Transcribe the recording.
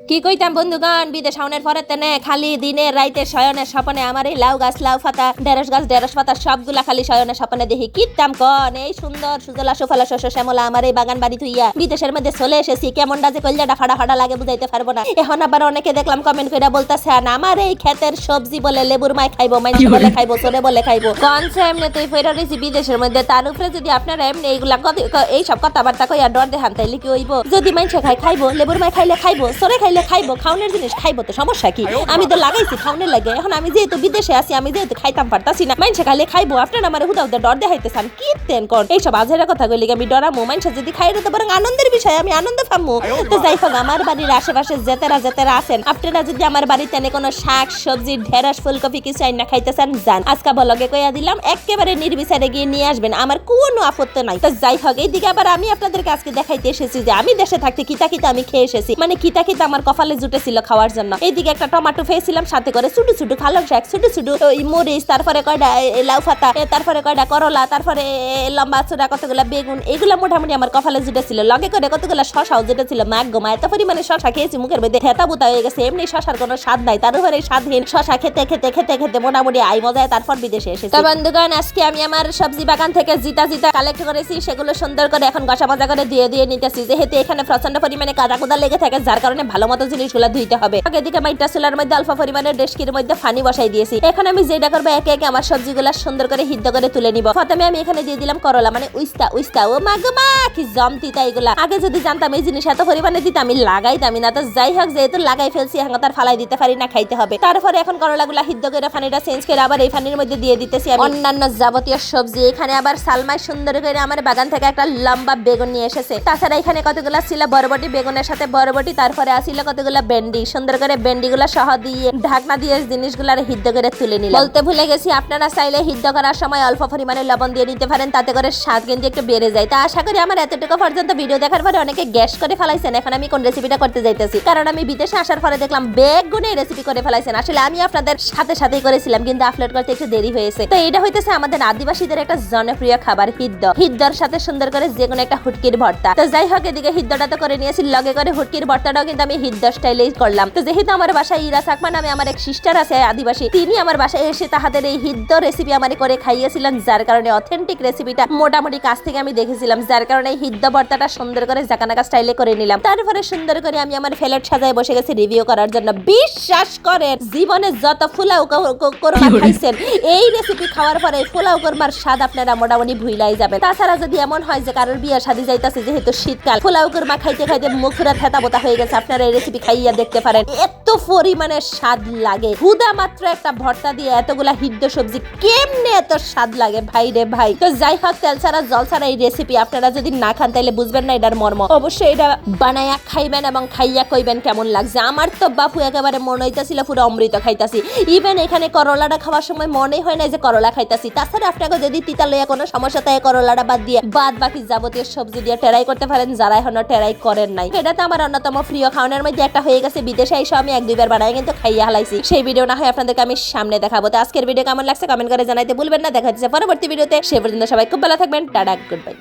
কি কইতাম বন্ধুগণ, বিদেশ আউনের পরে তেনে খালি দিনে রাইতে শয়নের স্বপ্নে আমার এই লাউ গাছ, লাউ পাতা, ঢেঁড়স গাছ, ঢেঁড়স পাতা সবগুলা খালি শয়নের স্বপ্নে দেখি। কিতাম কন এই সুন্দর সুজলা সুফলা শস্য শ্যামলা আমার এই বাগান বাড়ি থুইয়া বিদেশের মধ্যে চলে এসেছি। কেমনটা যে কলজাটা ফাটা ফাটা লাগে বুঝাইতে পারবো না। এখন আবার অনেকে দেখলাম কমেন্ট করে বলতেছে আমার এই ক্ষেতের সবজি বলে লেবুর মাই খাইবো, মাইন বলে খাইবো, সোরে বলে খাইবো। কনসে এমনি তুই ফেরা রয়েছি বিদেশের মধ্যে, তার উপরে যদি আপনারা এমনি এইগুলা এই সব কথাবার্তা কইয়া ডর দেখান তাইলে কি হইব? যদি মাইনসে খাইবো, লেবুর মাই খাইলে খাইবো, সোরে খাইলে খাইবো, খাওনের জিনিস খাইবো, তো সমস্যা কি? আমি তো লাগাইছি খাওনের লাগে। এখন আমি যেহেতু বিদেশে আছি, আমি যেহেতু খাইতাম পারতাছি না, মাইনসে খাইলে খাইবো। আপনারা আমার হুদা হুদা ডর দেখাইতেছেন কি তেন কোন এইসব আজেরা কথা কইলে আমি ডরামু? মাইনসে যদি খাইরে তো বরং আনন্দের বিষয়, আমি আনন্দ পামু। তো যাই হোক, আমার বাড়ির আশেপাশে যেতেরা আছেন, আপনারা যদি আমার বাড়িতে কোনো শাক সবজি, ঢেঁড়স, ফুলকপি কিছু আইনা খাইতেছেন যান, আজকে বলগে কইয়া দিলাম একেবারে নির্বিচারে গিয়ে নিয়ে আসবেন, আমার কোনো আপত্তি নাই। তো যাই হোক, এইদিকে আবার আমি আপনাদেরকে আজকে দেখাইতে এসেছি যে আমি দেশে থাকতে কিতা কিতা আমি খেয়ে এসেছি, মানে কিতা কিতা আমার কপালে জুটেছিল খাওয়ার জন্য। এইদিকে একটা টমেটো পেয়েছিলাম, সাথে করে ছোট ছোট পালং শাক, ছোট ছোট মরিচ, তারপরে কয়টা লাউ পাতা, তারপরে কয়টা করলা, তারপরে লম্বা চূড়া কতগুলা বেগুন, এগুলা মোটামুটি আমার কপালে জুটেছিল। লগে করে কতগুলা শশাও জুটেছিল। মাগ গো মা, এত পরিমাণে শশা খেয়েছি মুখের মধ্যে হেতা বুতা হয়ে গেছে। এমনি শশার কোনো স্বাদ নাই, তার উপরে স্বাদহীন শশা খেতে খেতে খেতে খেতে মোটামুটি আই মজায় তারপর বিদেশে এসেছি। তো বন্ধুগণ, আজকে আমি আমার সবজি বাগান থেকে জিতা কালেক্ট করেছি, সেগুলো সুন্দর করে এখন গসা মজা করে দিয়ে নিতেছি। যেহেতু এখানে প্রচন্ড পরিমাণে কাদা কুদা লেগে থাকে, যার কারণে ভালো মতো জিনিসগুলো ধুইতে হবে। এদিকে মাইটা চুলার মধ্যে অল্প পরিমাণে ডেস্কির মধ্যে পানি বসাই দিয়েছি। এখন আমি যেটা করবো, একে একে আমার সবজিগুলো সুন্দর করে সিদ্ধ করে তুলে নিব। প্রথমে আমি এখানে দিয়ে দিলাম করলা, মানে উস্তা ও মা গো মা, কি জমতিতা এগুলা। আগে যদি জানতাম এই জিনিস এত পরিমাণে দিতাম, আমি লাগাইতামই না। তো যাই হোক, যেহেতু লাগাই ফেলছি, এখন তার ফালাই দিতে পারি না, খাইতে হবে। তারপরে এখন করলাগুলা সিদ্ধ করে পানিটা চেঞ্জ করে আবার এই পানির মধ্যে দিয়ে দিতেছি আমি অন্যান্য যাবতীয় সবজি। এখানে আবার সালমাই সুন্দর করে আমার বাগান থেকে একটা লম্বা বেগুন নিয়ে এসেছে। তাছাড়া এখানে কতগুলা ছিল বরবটি, বেগুনের সাথে বরবটি, তারপরে আসিল কতগুলা ভেন্ডি। সুন্দর করে ভেন্ডিগুলা সহ দিয়ে ঢাকনা দিয়ে জিনিসগুলার সিদ্ধ করে তুলে নিলাম। বলতে ভুলে গেছি, আপনারা চাইলে সিদ্ধ করার সময় অল্প পরিমাণে লবণ দিয়ে নিতে পারেন, তাতে করে স্বাদ কিন্তু একটু বেড়ে যায়। তা আশা করি আমার এতটুকু পর্যন্ত ভিডিও দেখার পরে অনেকে গ্যাস করে ফেলাইছেন। এখন আমি কোন রেসিপিটা করতে যাইতেছি, কারণ আমি বিদেশে আসার পরে দেখলাম বেগুনে রেসিপি করে ফেলাইছেন। আসলে আমি আপনাদের সাথেই করেছিলাম, কিন্তু আপলোড করতে একটু দেরি হয়েছে। তো এটা হইতেছে আমাদের আদিবাসীদের একটা জনপ্রিয় খাবার হিদ্দর সাথে সুন্দর করে যে কোনো একটা হুটকির ভর্তা। তো যাই হোক, এদিকে হিদ্দটা তো করে নিয়েছি, লগে করে হুটকির ভর্তাটাও কিন্তু আমি হিদ্দর স্টাইলেই করলাম। তো যেহেতু আমার বাসায় ইরা চাকমা নামে আমার এক সিস্টার আছে আদিবাসী, তিনি আমার বাসায় এসে তাহাদের এই হিদ্দ রেসিপি আমারে করে খাইয়েছিলেন, যার কারণে অথেন্টিক রেসিপিটা মোটামুটি কাছ থেকে আমি দেখেছিলাম, যার কারণে এই হিদ্দ ভর্তাটা সুন্দর করে জাকানাকা স্টাইলে করে নিলাম। তারপরে সুন্দর করে আমি আমার ফেলেট সাজায় বসে গেছি রিভিউ করার জন্য। বিশ্বাস করেন, জীবনে যত ফুলাও কোরমা খাইছেন, এই রেসিপি খাওয়ার পরে ফুলাও কোরমার স্বাদ আপনারা মোটামুটি ভুইলাই যাবেন। তাছাড়া যদি এমন হয় যে কারোর বিয়ে শাদী যাইতাছে, যেহেতু শীতকাল, ফুলাও কোরমা খাইতে খাইতে মুখরা থেতা বোতা হয়ে গেছে, আপনারা এই রেসিপি খাইয়া দেখতে পারেন। এত পরিমাণে স্বাদ লাগে, হুদা মাত্র একটা ভর্তা দিয়ে এতগুলা হিদ্দ সবজি কেমনে এত স্বাদ লাগে ভাই রে ভাই। তো যাই হোক, তেল ছাড়া জল ছাড়া এই রেসিপি আপনারা যদি না খান তাহলে বুঝবেন না এটার মর্ম। অবশ্যই এটা বানায়া খাইবেন এবং খাইয়া কইবেন কেমন লাগছে। আমার তো বাপু একেবারে মনে হইতাছিল পুরো অমৃত খাইতাছি। ইভেন এখানে করলাটা খাওয়ার সময় মনে হয় না যে করলা খাইতাছি। তাছাড়া আপনাকে যদি তিতা লইয়া কোনো সমস্যা থাকে, করলাটা বাদ বাকি যাবতীয় সবজি দিয়ে ট্রাই করতে পারেন, যারা এখনো ট্রাই করেন নাই। এটা তো আমার অন্যতম প্রিয় খাওয়ানোর মধ্যে একটা হয়ে গেছে। বিদেশে এসে আমি 1-2 বার বানাই কিন্তু খাইয়া হালাইছি। সেই ভিডিও না হয় আপনাদেরকে আমি সামনে দেখাবো। তো আজকের ভিডিও কেমন লাগছে কমেন্ট করে জানাইতে ভুলবেন না। দেখা হচ্ছে পরবর্তী ভিডিওতে। সে পর্যন্ত সবাই খুব ভালো থাকবেন। Tata, good bye.